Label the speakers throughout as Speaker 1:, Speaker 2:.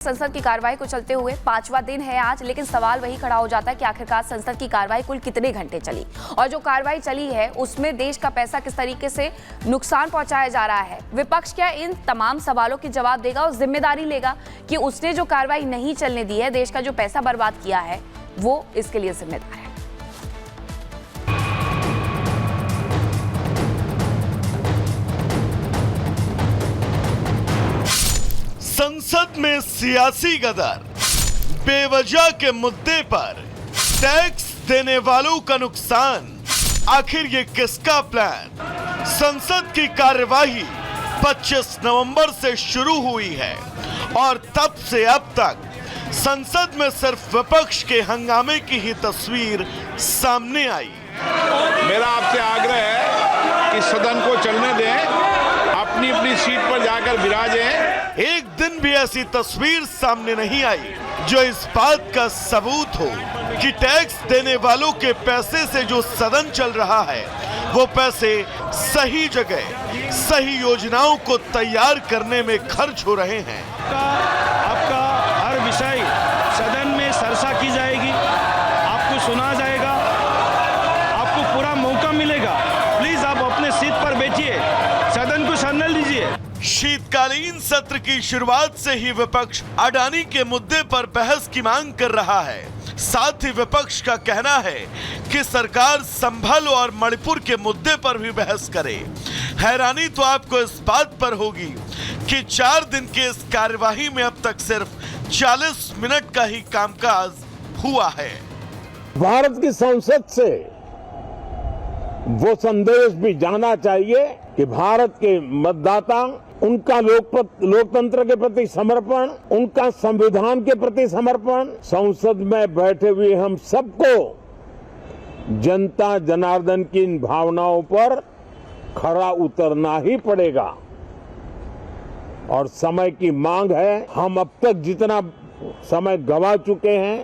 Speaker 1: संसद की कार्रवाई को चलते हुए 5वां दिन है आज, लेकिन सवाल वही खड़ा हो जाता है कि आखिरकार संसद की कार्रवाई कुल कितने घंटे चली और जो कार्रवाई चली है उसमें देश का पैसा किस तरीके से नुकसान पहुंचाया जा रहा है। विपक्ष क्या इन तमाम सवालों के जवाब देगा और जिम्मेदारी लेगा कि उसने जो कार्रवाई नहीं चलने दी है, देश का जो पैसा बर्बाद किया है, वो इसके लिए जिम्मेदार है।
Speaker 2: संसद में सियासी गदर, बेवजह के मुद्दे पर टैक्स देने वालों का नुकसान, आखिर ये किसका प्लान? संसद की कार्यवाही 25 नवंबर से शुरू हुई है और तब से अब तक संसद में सिर्फ विपक्ष के हंगामे की ही तस्वीर सामने आई।
Speaker 3: मेरा आपसे आग्रह है कि सदन को चलने दें, अपनी अपनी सीट पर जाकर विराजें।
Speaker 2: एक दिन भी ऐसी तस्वीर सामने नहीं आई जो इस बात का सबूत हो कि टैक्स देने वालों के पैसे से जो सदन चल रहा है वो पैसे सही जगह, सही योजनाओं को तैयार करने में खर्च हो रहे हैं।
Speaker 4: आपका हर विषय सदन में चर्चा की जाएगी, आपको सुना जाएगा, आपको पूरा मौका मिलेगा। प्लीज आप अपने सीट पर बैठिए, सदन को चलने दीजिए।
Speaker 2: शीतकालीन सत्र की शुरुआत से ही विपक्ष अडानी के मुद्दे पर बहस की मांग कर रहा है। साथ ही विपक्ष का कहना है कि सरकार संभल और मणिपुर के मुद्दे पर भी बहस करे। हैरानी तो आपको इस बात पर होगी कि 4 दिन के इस कार्यवाही में अब तक सिर्फ 40 मिनट का ही कामकाज हुआ है।
Speaker 5: भारत की संसद से वो संदेश भी जाना चाहिए कि भारत के मतदाता, उनका लोकतंत्र के प्रति समर्पण, उनका संविधान के प्रति समर्पण, संसद में बैठे हुए हम सबको जनता जनार्दन की इन भावनाओं पर खरा उतरना ही पड़ेगा और समय की मांग है। हम अब तक जितना समय गंवा चुके हैं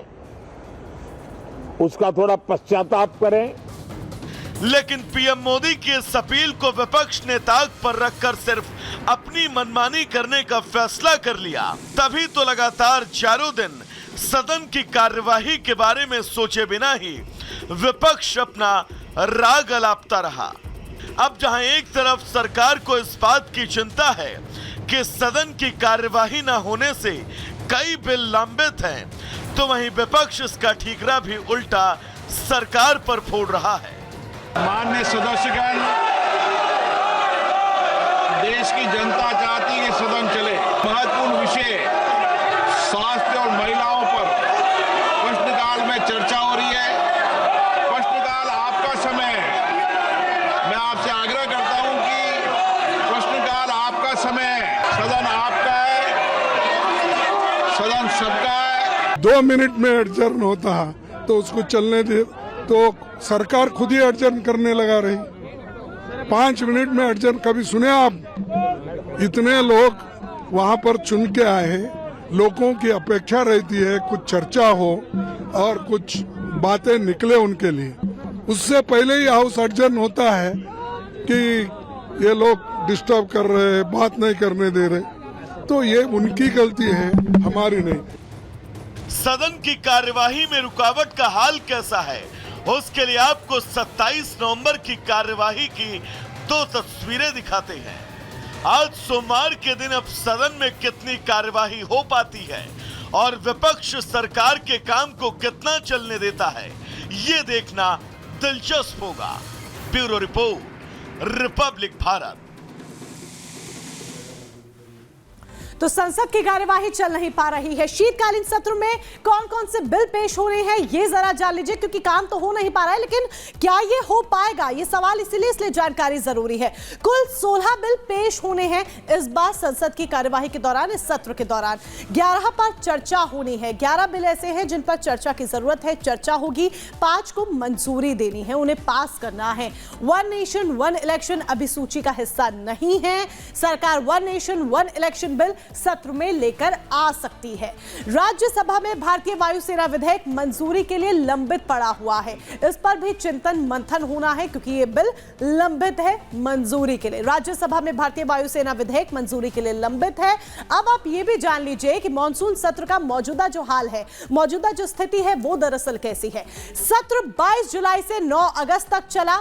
Speaker 5: उसका थोड़ा पश्चाताप करें।
Speaker 2: लेकिन पीएम मोदी की इस अपील को विपक्ष ने ताक पर रखकर सिर्फ अपनी मनमानी करने का फैसला कर लिया। तभी तो लगातार 4 दिन सदन की कार्यवाही के बारे में सोचे बिना ही विपक्ष अपना राग अलापता रहा। अब जहां एक तरफ सरकार को इस बात की चिंता है कि सदन की कार्यवाही न होने से कई बिल लंबित हैं, तो वहीं विपक्ष इसका ठीकरा भी उल्टा सरकार पर फोड़ रहा है।
Speaker 3: माननीय सदस्यगण, देश की जनता चाहती है कि सदन चले। महत्वपूर्ण विषय स्वास्थ्य और महिलाओं पर प्रश्नकाल में चर्चा हो रही है। प्रश्नकाल आपका समय है। मैं आपसे आग्रह करता हूं कि प्रश्नकाल आपका समय है, सदन आपका है, सदन सबका है।
Speaker 6: 2 मिनट में एडजर्न होता तो उसको चलने दे, तो सरकार खुद ही एडजर्न करने लगा रही। 5 मिनट में एडजर्न, कभी सुने आप? इतने लोग वहां पर चुन के आए हैं, लोगों की अपेक्षा रहती है कुछ चर्चा हो और कुछ बातें निकले उनके लिए। उससे पहले ही हाउस एडजर्न होता है कि ये लोग डिस्टर्ब कर रहे हैं, बात नहीं करने दे रहे। तो ये उनकी गलती है, हमारी नहीं।
Speaker 2: सदन की कार्यवाही में रुकावट का हाल कैसा है, उसके लिए आपको 27 नवंबर की कार्यवाही की 2 तस्वीरें दिखाते हैं। आज सोमवार के दिन अब सदन में कितनी कार्यवाही हो पाती है और विपक्ष सरकार के काम को कितना चलने देता है, ये देखना दिलचस्प होगा। Bureau report, Republic Bharat.
Speaker 7: तो संसद की कार्यवाही चल नहीं पा रही है। शीतकालीन सत्र में कौन कौन से बिल पेश हो रहे हैं ये जरा जान लीजिए, क्योंकि काम तो हो नहीं पा रहा है, लेकिन क्या ये हो पाएगा, ये सवाल इसलिए जानकारी जरूरी है। कुल 16 बिल पेश होने हैं इस बार संसद की कार्यवाही के दौरान, इस सत्र के दौरान 11 पर चर्चा होनी है। 11 बिल ऐसे हैं जिन पर चर्चा की जरूरत है, चर्चा होगी। 5 को मंजूरी देनी है, उन्हें पास करना है। 1 नेशन 1 इलेक्शन अभी सूची का हिस्सा नहीं है। सरकार 1 नेशन 1 इलेक्शन बिल सत्र में लेकर आ सकती है। राज्यसभा में भारतीय वायुसेना विधेयक मंजूरी के लिए लंबित पड़ा हुआ है। इस पर भी चिंतन मंथन होना है क्योंकि ये बिल लंबित है मंजूरी के लिए। राज्यसभा में भारतीय वायुसेना विधेयक मंजूरी के लिए लंबित है। अब आप ये भी जान लीजिए कि मॉनसून सत्र का मौजूदा जो हाल है, मौजूदा जो स्थिति है वो दरअसल कैसी है। सत्र 22 जुलाई से 9 अगस्त तक चला।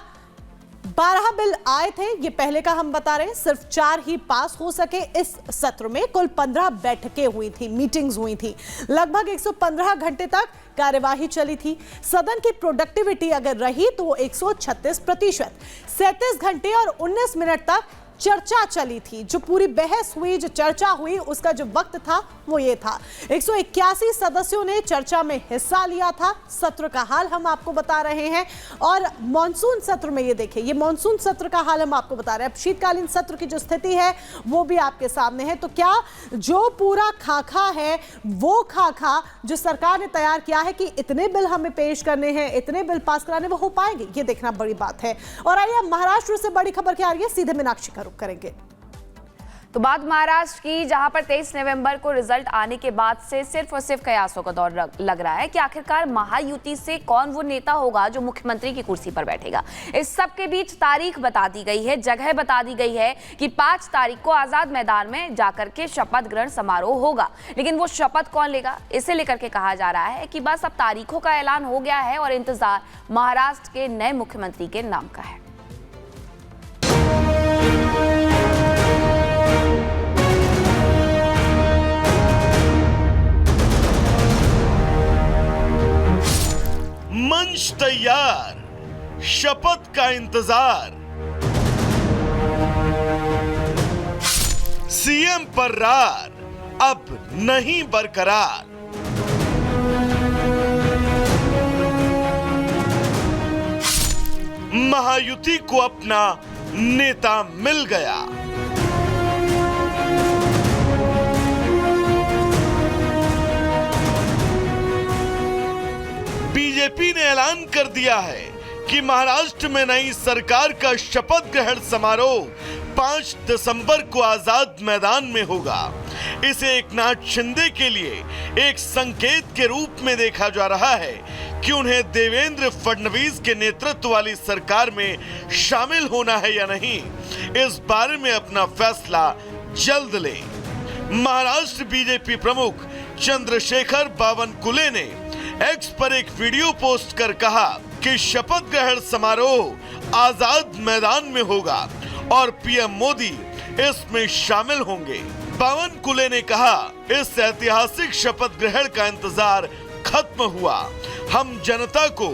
Speaker 7: 12 बिल आए थे, ये पहले का हम बता रहे हैं, सिर्फ 4 ही पास हो सके। इस सत्र में कुल 15 बैठकें हुई थी, मीटिंग्स हुई थी, लगभग 115 घंटे तक कार्यवाही चली थी। सदन की प्रोडक्टिविटी अगर रही तो 136%, 37 घंटे और 19 मिनट तक चर्चा चली थी। जो पूरी बहस हुई, जो चर्चा हुई, उसका जो वक्त था वो ये था। 181 सदस्यों ने चर्चा में हिस्सा लिया था। सत्र का हाल हम आपको बता रहे हैं और मॉनसून सत्र में ये देखिए, ये मॉनसून सत्र का हाल हम आपको बता रहे हैं। अब शीतकालीन सत्र की जो स्थिति है वो भी आपके सामने है। तो क्या जो पूरा खाका है, वो खाका जो सरकार ने तैयार किया है कि इतने बिल हमें पेश करने हैं, इतने बिल पास कराने, वो हो पाएंगे, ये देखना बड़ी बात है। और आइए महाराष्ट्र से बड़ी खबर क्या आ रही है, सीधे मीनाक्षी का रुख करेंगे।
Speaker 1: तो बात महाराष्ट्र की, जहां पर 23 नवंबर को रिजल्ट आने के बाद से सिर्फ और सिर्फ कयासों का दौर लग रहा है कि आखिरकार महायुति से कौन वो नेता होगा जो मुख्यमंत्री की कुर्सी पर बैठेगा। इस सब के बीच तारीख बता दी गई है, जगह बता दी गई है कि 5 तारीख को आजाद मैदान में जाकर के शपथ ग्रहण समारोह होगा। लेकिन वो शपथ कौन लेगा, इसे लेकर के कहा जा रहा है कि बस अब तारीखों का ऐलान हो गया है और इंतजार महाराष्ट्र के नए मुख्यमंत्री के नाम का है।
Speaker 2: मंच तैयार, शपथ का इंतजार, सीएम पर रार अब नहीं बरकरार। महायुति को अपना नेता मिल गया। बीजेपी ने ऐलान कर दिया है कि महाराष्ट्र में नई सरकार का शपथ ग्रहण समारोह 5 दिसंबर को आजाद मैदान में होगा। इसे एकनाथ शिंदे के लिए एक संकेत के रूप में देखा जा रहा है कि उन्हें देवेंद्र फडणवीस के नेतृत्व वाली सरकार में शामिल होना है या नहीं, इस बारे में अपना फैसला जल्द ले। महाराष्ट्र बीजेपी प्रमुख चंद्रशेखर बावनकुले ने एक्स पर एक वीडियो पोस्ट कर कहा कि शपथ ग्रहण समारोह आजाद मैदान में होगा और पीएम मोदी इसमें शामिल होंगे। बावनकुले ने कहा, इस ऐतिहासिक शपथ ग्रहण का इंतजार खत्म हुआ। हम जनता को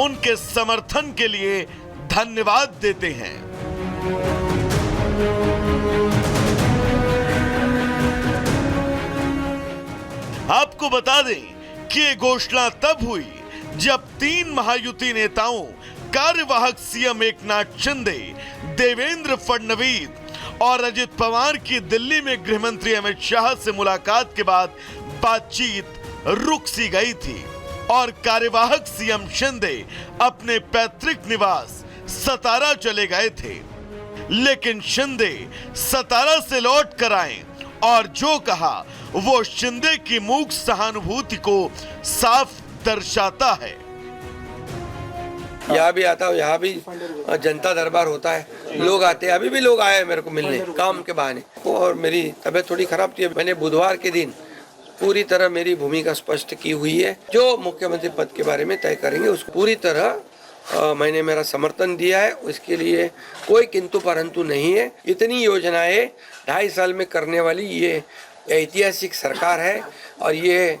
Speaker 2: उनके समर्थन के लिए धन्यवाद देते हैं। आपको बता दें कि ये घोषणा तब हुई जब 3 महायुति नेताओं कार्यवाहक सीएम एकनाथ शिंदे, देवेंद्र फडणवीस और अजित पवार की दिल्ली में गृह मंत्री अमित शाह से मुलाकात के बाद बातचीत रुक सी गई थी और कार्यवाहक सीएम शिंदे अपने पैतृक निवास सतारा चले गए थे। लेकिन शिंदे सतारा से लौट कर आए और जो कहा वो शिंदे की मूक सहानुभूति को साफ दर्शाता है।
Speaker 8: यहाँ भी आता हूँ, यहाँ भी जनता दरबार होता है, लोग आते हैं। अभी भी लोग आए मेरे को मिलने काम के बहाने। और मेरी तबीयत थोड़ी खराब थी, मैंने बुधवार के दिन पूरी तरह मेरी भूमिका स्पष्ट की हुई है। जो मुख्यमंत्री पद के बारे में तय करेंगे उसको पूरी तरह मैंने मेरा समर्थन दिया है। उसके लिए कोई किंतु परंतु नहीं है। इतनी योजनाएं 2.5 साल में करने वाली ये ऐतिहासिक सरकार है और ये